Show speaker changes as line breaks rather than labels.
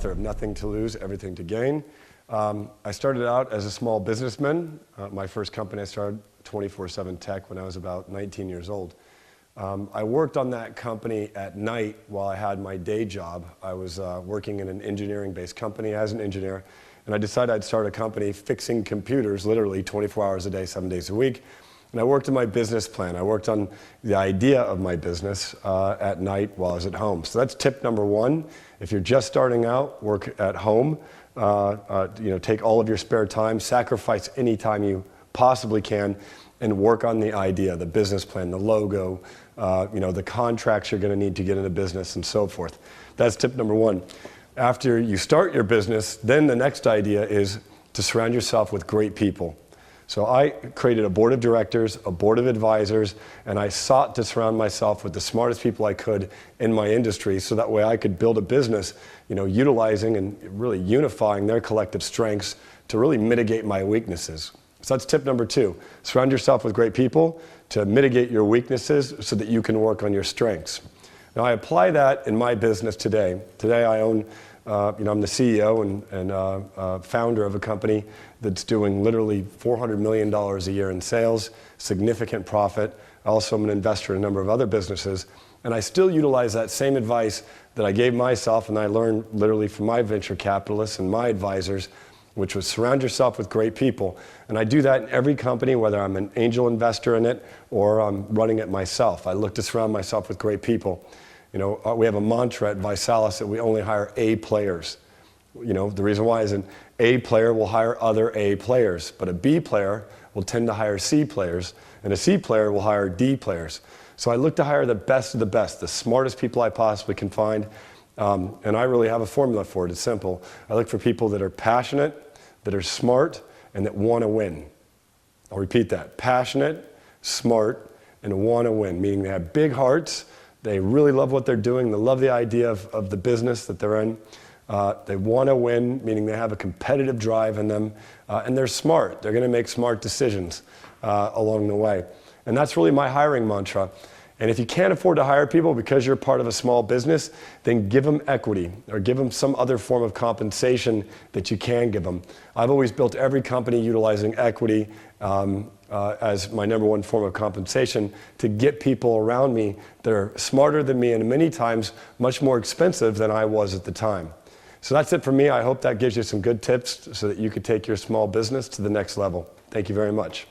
author of Nothing to Lose, Everything to Gain. I started out as a small businessman. My first company I started, 24/7 Tech, when I was about 19 years old. I worked on that company at night while I had my day job. I was working in an engineering-based company as an engineer, and I decided I'd start a company fixing computers literally 24 hours a day, 7 days a week. And I worked on my business plan. I worked on the idea of my business at night while I was at home. So that's tip number one. If you're just starting out, work at home. Take all of your spare time, sacrifice any time you possibly can, and work on the idea, the business plan, the logo, the contracts you're going to need to get into business, and so forth. That's tip number one. After you start your business, then the next idea is to surround yourself with great people. So I created a board of directors, a board of advisors, and I sought to surround myself with the smartest people I could in my industry, so that way I could build a business, utilizing and really unifying their collective strengths to really mitigate my weaknesses. So that's tip number two. Surround yourself with great people to mitigate your weaknesses so that you can work on your strengths. Now I apply that in my business today. Today I own, I'm the CEO and founder of a company that's doing literally $400 million a year in sales, significant profit. Also, I'm an investor in a number of other businesses. And I still utilize that same advice that I gave myself and I learned literally from my venture capitalists and my advisors, which was surround yourself with great people. And I do that in every company, whether I'm an angel investor in it or I'm running it myself. I look to surround myself with great people. We have a mantra at ViSalus that we only hire A players. The reason why is an A player will hire other A players, but a B player will tend to hire C players, and a C player will hire D players. So I look to hire the best of the best, the smartest people I possibly can find, and I really have a formula for it. It's simple. I look for people that are passionate, that are smart, and that want to win. I'll repeat that. Passionate, smart, and want to win, meaning they have big hearts, they really love what they're doing, they love the idea of the business that they're in. They want to win, meaning they have a competitive drive in them, and they're smart. They're going to make smart decisions along the way. And that's really my hiring mantra. And if you can't afford to hire people because you're part of a small business, then give them equity or give them some other form of compensation that you can give them. I've always built every company utilizing equity as my number one form of compensation to get people around me that are smarter than me and many times much more expensive than I was at the time. So that's it for me. I hope that gives you some good tips so that you could take your small business to the next level. Thank you very much.